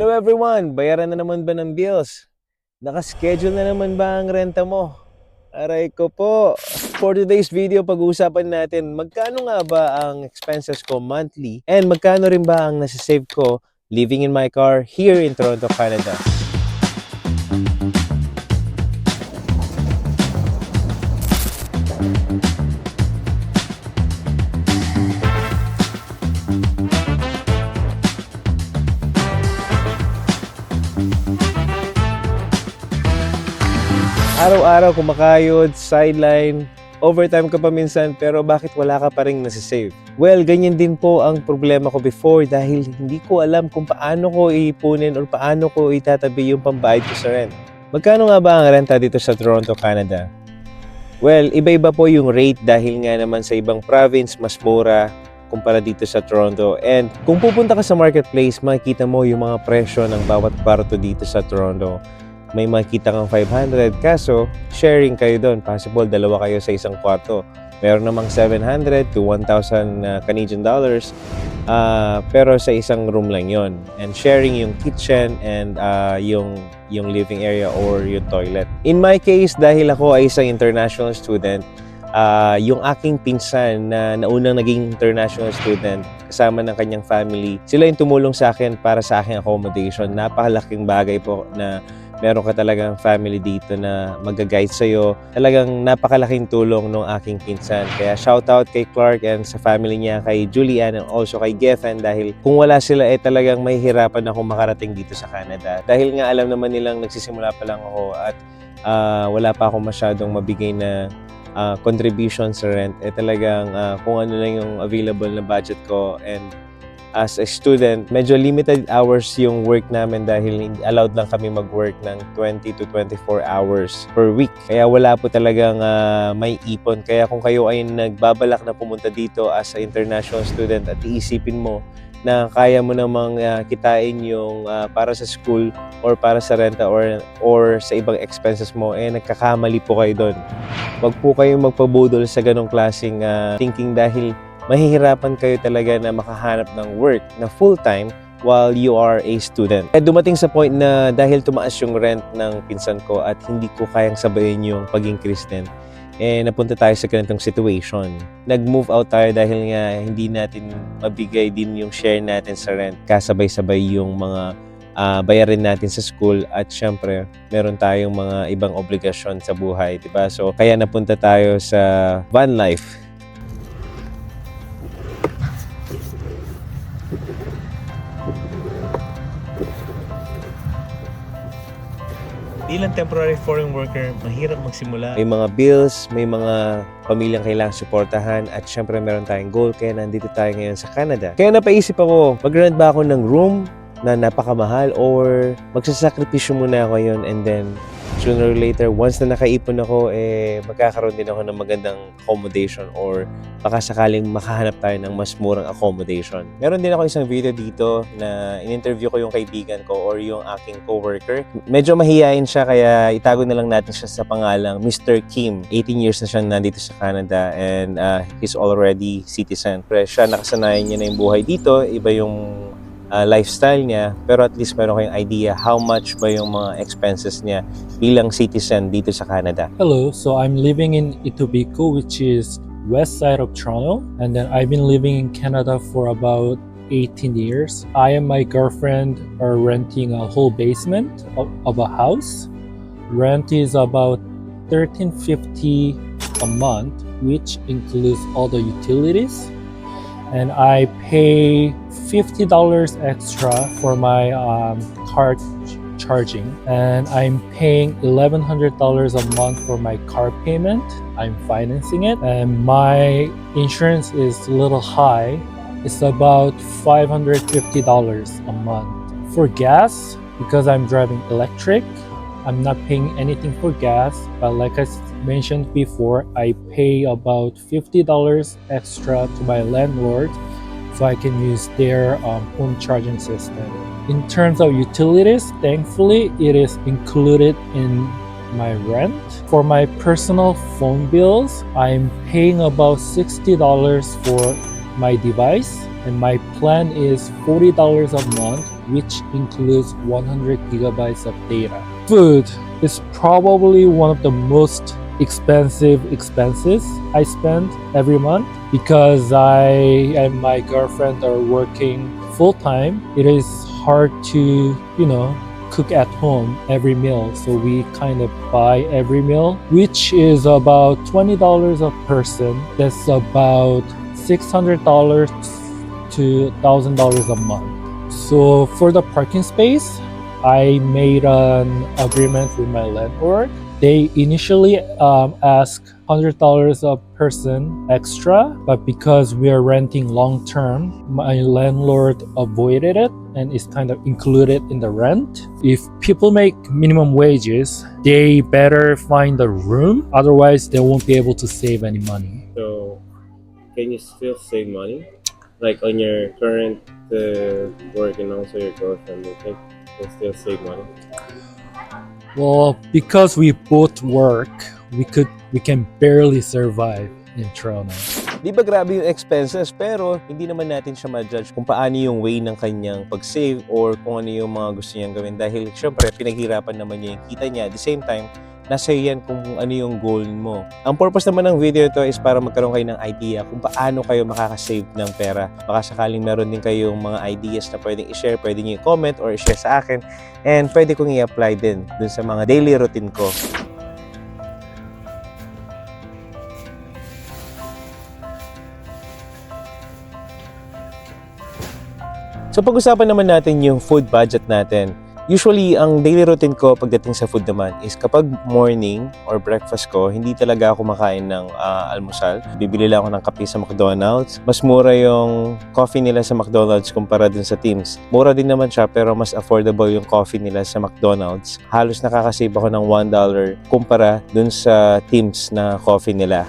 Hello everyone! Bayaran na naman ba ng bills? Nakaschedule na naman ba ang renta mo? Aray ko po! For today's video, pag-uusapan natin magkano nga ba ang expenses ko monthly and magkano rin ba ang nasasave ko living in my car here in Toronto, Canada. Araw-araw kumakayod, sideline, overtime ka pa minsan, pero bakit wala ka pa rin nasisave? Well, ganyan din po ang problema ko before dahil hindi ko alam kung paano ko iipunin or paano ko itatabi yung pambayad ko sa rent. Magkano nga ba ang renta dito sa Toronto, Canada? Well, iba-iba po yung rate dahil nga naman sa ibang province mas mura kumpara dito sa Toronto. And kung pupunta ka sa marketplace, makikita mo yung mga presyo ng bawat kwarto dito sa Toronto. May makita kang 500, kaso sharing kayo doon. Possible, dalawa kayo sa isang kwarto. Meron namang 700 to 1,000 Canadian dollars, pero sa isang room lang yon. And sharing yung kitchen and yung living area or yung toilet. In my case, dahil ako ay isang international student, yung aking pinsan na naunang naging international student kasama ng kanyang family, sila yung tumulong sa akin para sa aking accommodation. Napakalaking bagay po na meron ka talagang family dito na mag-guide sa'yo. Talagang napakalaking tulong ng aking pinsan. Kaya shoutout kay Clark and sa family niya, kay Julian and also kay Geffen, dahil kung wala sila talagang mahihirapan akong makarating dito sa Canada. Dahil nga alam naman nilang nagsisimula pa lang ako at wala pa akong masyadong mabigay na contribution sa rent. Talagang kung ano lang yung available na budget ko, and as a student, medyo limited hours yung work namin dahil allowed lang kami mag-work ng 20 to 24 hours per week. Kaya wala po talagang may ipon. Kaya kung kayo ay nagbabalak na pumunta dito as a international student at iisipin mo na kaya mo namang kitain yung para sa school or para sa renta or sa ibang expenses mo, nagkakamali po kayo doon. Wag po kayong magpabudol sa ganong klaseng thinking dahil mahihirapan kayo talaga na makahanap ng work na full-time while you are a student. Kaya dumating sa point na dahil tumaas yung rent ng pinsan ko at hindi ko kayang sabayin yung pag-increase din, napunta tayo sa ganitong situation. Nag-move out tayo dahil nga hindi natin mabigay din yung share natin sa rent. Kasabay-sabay yung mga bayarin natin sa school at syempre meron tayong mga ibang obligasyon sa buhay, diba? So kaya napunta tayo sa van life. Bilang temporary foreign worker, mahirap magsimula. May mga bills, may mga pamilyang kailangang suportahan at syempre meron tayong goal kaya nandito tayo ngayon sa Canada. Kaya napaisip ako, mag-rent ba ako ng room na napakamahal or magsasakripisyo muna ako ngayon, and then sooner or later, once na nakaipon ako, magkakaroon din ako ng magandang accommodation or baka sakaling makahanap tayo ng mas murang accommodation. Meron din ako isang video dito na in-interview ko yung kaibigan ko or yung aking coworker. Medyo mahihain siya kaya itago na lang natin siya sa pangalang Mr. Kim. 18 years na siya nandito sa Canada and he's already citizen. Pero siya, nakasanayan niya na yung buhay dito. Iba yung lifestyle niya, pero at least meron kayong idea how much ba yung mga expenses niya bilang citizen dito sa Canada. Hello, so I'm living in Etobicoke, which is west side of Toronto, and then I've been living in Canada for about 18 years. I and my girlfriend are renting a whole basement of a house. Rent is about $13.50 a month, which includes all the utilities. And I pay $50 extra for my car charging, and I'm paying $1,100 a month for my car payment. I'm financing it, and my insurance is a little high. It's about $550 a month. For gas, because I'm driving electric, I'm not paying anything for gas, but like I mentioned before, I pay about $50 extra to my landlord so I can use their home charging system. In terms of utilities, thankfully, it is included in my rent. For my personal phone bills, I'm paying about $60 for my device, and my plan is $40 a month, which includes 100 gigabytes of data. Food is probably one of the most expensive expenses I spend every month because I and my girlfriend are working full time. It is hard to, cook at home every meal, so we kind of buy every meal, which is about $20 a person. That's about $600 to $1,000 a month. So for the parking space, I made an agreement with my landlord. They initially asked $100 a person extra, but because we are renting long term, my landlord avoided it and it's kind of included in the rent. If people make minimum wages, they better find a room, otherwise they won't be able to save any money. So, can you still save money? Like on your current work and also your girlfriend, you think you can still save money? Well, because we both work, we can barely survive in Toronto. Di ba grabe yung expenses, pero hindi naman natin siya ma-judge kung paano yung way ng kanyang pag-save or kung ano yung mga gusto niyang gawin. Dahil syempre, pinaghirapan naman niya yung kita niya. At the same time, nasa yan kung ano yung goal mo. Ang purpose naman ng video ito is para magkaroon kayo ng idea kung paano kayo makakasave ng pera. Baka sakaling meron din kayong mga ideas na pwedeng i-share, pwede niyo i-comment or i-share sa akin. And pwede kong i-apply din dun sa mga daily routine ko. So pag-usapan naman natin yung food budget natin. Usually, ang daily routine ko pagdating sa food naman is kapag morning or breakfast ko, hindi talaga ako makain ng almusal. Bibili lang ako ng kape sa McDonald's. Mas mura yung coffee nila sa McDonald's kumpara dun sa Tim's. Mura din naman siya pero mas affordable yung coffee nila sa McDonald's. Halos nakakasave ako ng $1 kumpara dun sa Tim's na coffee nila.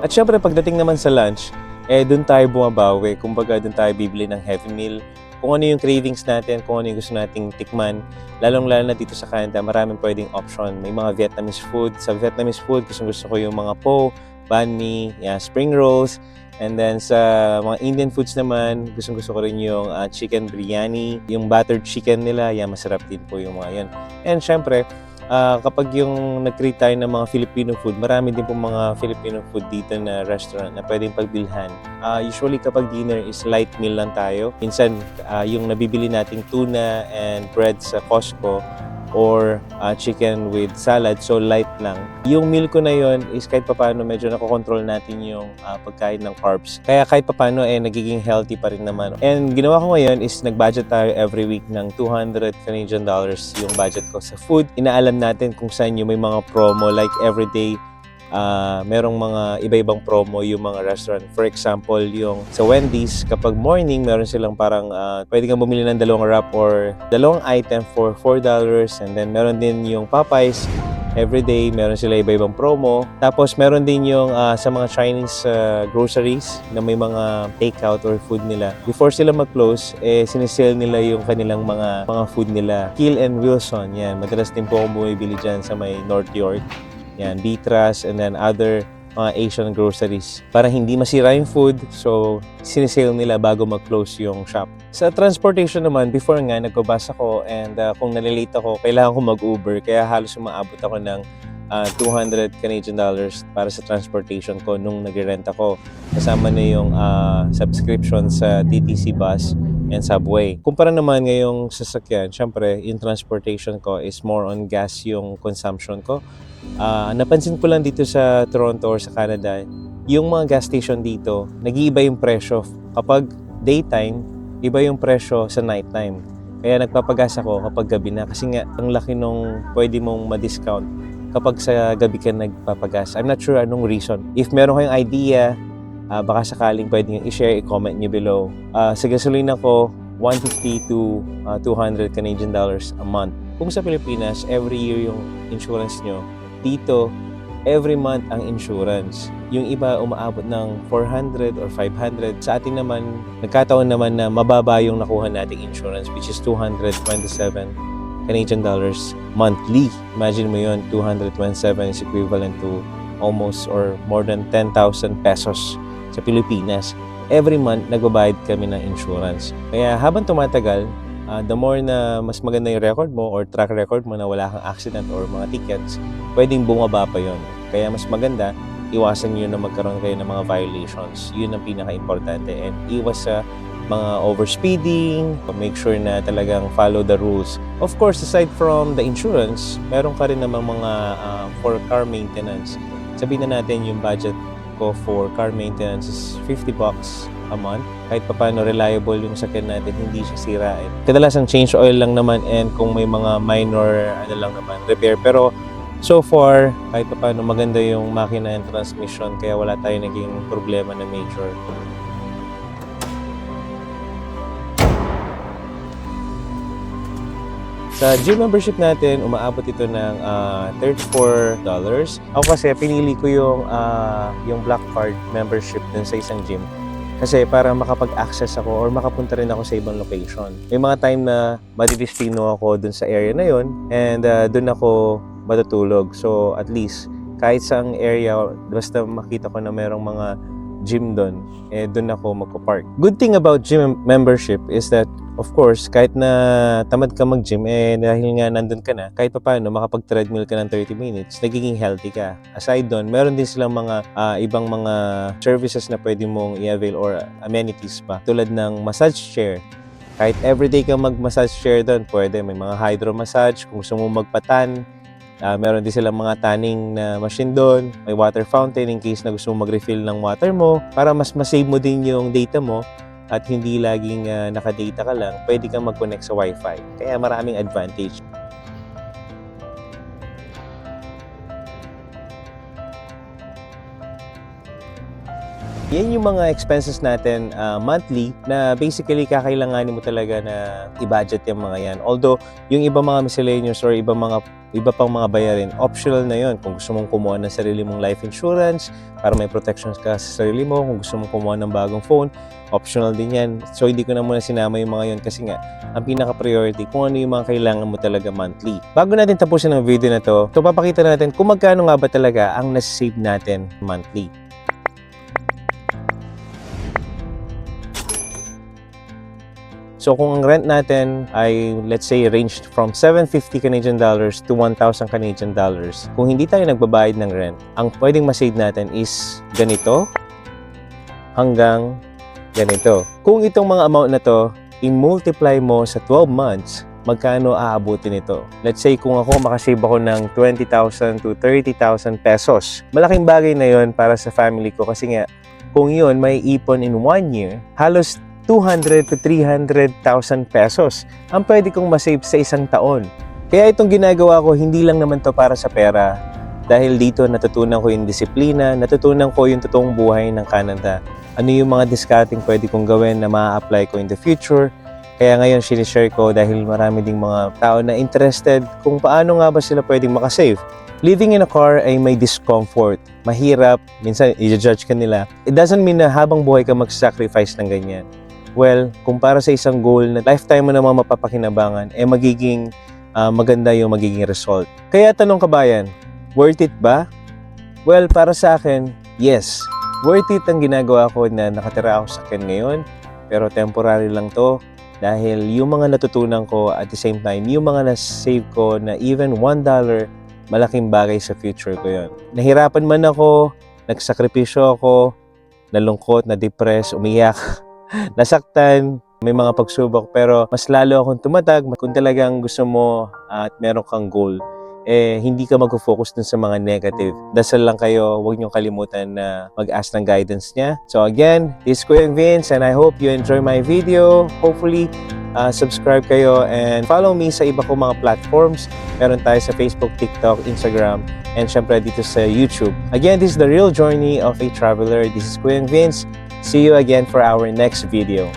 At syempre, pagdating naman sa lunch, doon tayo bumabawi. Kumbaga, doon tayo bibili ng heavy meal. Kung ano yung cravings natin, kung ano yung gusto nating tikman. Lalong-lalo na dito sa Canada, maraming pwedeng option. May mga Vietnamese food. Sa Vietnamese food, gusto ko yung mga po, banh mi, spring rolls. And then sa mga Indian foods naman, gusto ko rin yung chicken biryani. Yung buttered chicken nila, masarap din po yung mga yan. And syempre, kapag yung nag-create tayo ng mga Filipino food, marami din po mga Filipino food dito na restaurant na pwedeng pagbilhan. Usually kapag dinner is light meal lang tayo. Minsan yung nabibili nating tuna and bread sa Costco or chicken with salad, so light lang. Yung meal ko na yon is kahit papaano medyo nakokontrol natin yung pagkain ng carbs. Kaya kahit papaano nagiging healthy pa rin naman. And ginawa ko ngayon is nag-budget tayo every week ng $200 Canadian yung budget ko sa food. Inaalam natin kung saan yung may mga promo like everyday. Merong mga iba-ibang promo yung mga restaurant. For example, yung sa Wendy's, kapag morning, meron silang parang pwede kang bumili ng 2 wrap or 2 item for $4. And then meron din yung Popeyes. Everyday, meron sila iba-ibang promo. Tapos meron din yung sa mga Chinese groceries na may mga takeout or food nila. Before sila mag-close, sinisale nila yung kanilang mga food nila. Kill and Wilson, yan. Madalas din po akong bumibili dyan sa may North York. Yan, Bitras, and then other mga Asian groceries. Para hindi masira yung food, so sinisale nila bago mag-close yung shop. Sa transportation naman, before nga, nagbabas ako and kung nalilate ako, kailangan ko mag-Uber. Kaya halos umaabot ako ng $200 Canadian para sa transportation ko nung nag-rent ako. Kasama na yung subscription sa TTC bus and subway. Kumpara naman ngayong sasakyan, syempre, yung transportation ko is more on gas yung consumption ko. Napansin ko lang dito sa Toronto or sa Canada, yung mga gas station dito, nag-iiba yung presyo. Kapag daytime, iba yung presyo sa nighttime. Kaya nagpapagas ako kapag gabi na kasi nga ang laki nung pwede mong ma-discount kapag sa gabi ka nagpapagas. I'm not sure anong reason. If meron kayong idea, baka sakaling pwede nyo i-share, i-comment nyo below. Sa gasolina ko, $150 to $200 Canadian a month. Kung sa Pilipinas, every year yung insurance nyo, dito, every month ang insurance. Yung iba umaabot ng 400 or 500. Sa atin naman, nagkataon naman na mababa yung nakuha nating insurance which is $227 Canadian dollars monthly. Imagine mo yun, 227 is equivalent to almost or more than 10,000 pesos sa Pilipinas. Every month, nagbabayad kami ng insurance. Kaya habang tumatagal, the more na mas maganda yung record mo or track record mo na wala kang accident or mga tickets, pwedeng bumaba pa yon. Kaya mas maganda, iwasan nyo na magkaroon kayo ng mga violations. Yun ang pinaka-importante. And iwas sa mga overspeeding, make sure na talagang follow the rules. Of course, aside from the insurance, meron ka rin naman mga for car maintenance. Sabihin na natin yung budget ko for car maintenance is $50 a month. Kahit pa paano reliable yung sakyan natin, hindi siya sirain. Kadalasan change oil lang naman and kung may mga minor repair. Pero so far, kahit pa paano maganda yung makina and transmission kaya wala tayo naging problema na major. Sa gym membership natin, umaabot ito ng $34. Ako kasi pinili ko yung black card membership dun sa isang gym. Kasi para makapag-access ako or makapunta rin ako sa ibang location. May mga time na madidistino ako dun sa area na yon and dun ako matutulog. So at least kahit saang area, basta makita ko na merong mga gym doon, doon ako magpo-park. Good thing about gym membership is that, of course, kahit na tamad ka mag-gym, dahil nga nandun ka na, kahit pa paano, makapag-treadmill ka ng 30 minutes, nagiging healthy ka. Aside doon, meron din silang mga ibang mga services na pwede mong i-avail or amenities pa. Tulad ng massage chair. Kahit everyday ka mag-massage chair doon, pwede. May mga hydro massage, kung gusto mo magpatan, meron din silang mga tanning na machine doon. May water fountain in case na gusto mo mag-refill ng water mo para mas masave mo din yung data mo at hindi laging naka-data ka lang. Pwede kang mag-connect sa Wi-Fi. Kaya maraming advantage. Yan yung mga expenses natin monthly na basically kakailanganin mo talaga na i-budget yung mga yan. Although, yung iba mga miscellaneous or iba pang mga bayarin, optional na yon. Kung gusto mong kumuha ng sarili mong life insurance para may protections ka sa sarili mo, kung gusto mong kumuha ng bagong phone, optional din yan. So, hindi ko na muna sinama yung mga yon kasi nga, ang pinaka-priority kung ano yung mga kailangan mo talaga monthly. Bago natin tapusin ang video na to, papakita natin kung magkano nga ba talaga ang nasave natin monthly. So kung ang rent natin ay let's say ranged from 750 Canadian dollars to 1,000 Canadian dollars, kung hindi tayo nagbabayad ng rent, ang pwedeng ma-save natin is ganito hanggang ganito. Kung itong mga amount na to, i-multiply mo sa 12 months, magkano aabutin ito? Let's say kung ako makasave ako ng 20,000 to 30,000 pesos. Malaking bagay na yon para sa family ko kasi nga kung yun may ipon in 1 year, halos 200 to 300,000 pesos ang pwede kong masave sa isang taon. Kaya itong ginagawa ko, hindi lang naman to para sa pera. Dahil dito natutunan ko yung disiplina, natutunan ko yung totoong buhay ng Canada. Ano yung mga discarding pwede kong gawin na ma-apply ko in the future. Kaya ngayon, sinishare ko dahil marami ding mga tao na interested kung paano nga ba sila pwedeng makasave. Living in a car ay may discomfort. Mahirap, minsan i-judge ka nila. It doesn't mean na habang buhay ka mag-sacrifice ng ganyan. Well, kung para sa isang goal na lifetime mo naman mapapakinabangan, magiging maganda yung magiging result. Kaya tanong kabayan, worth it ba? Well, para sa akin, yes. Worth it ang ginagawa ko na nakatira ako sa akin ngayon, pero temporary lang to dahil yung mga natutunan ko at the same time, yung mga na-save ko na even $1, malaking bagay sa future ko yon. Nahirapan man ako, nagsakripisyo ako, nalungkot, na-depress, umiyak, nasaktan, may mga pagsubok, pero mas lalo akong tumatag kung talagang gusto mo at meron kang goal, hindi ka mag-focus dun sa mga negative. Dasal lang kayo, huwag niyong kalimutan na mag-ask ng guidance niya. So again, this is Kuya Vince and I hope you enjoy my video. Hopefully, subscribe kayo and follow me sa iba kong mga platforms. Meron tayo sa Facebook, TikTok, Instagram, and syempre dito sa YouTube. Again, this is the real journey of a traveler. This is Kuya Vince. See you again for our next video.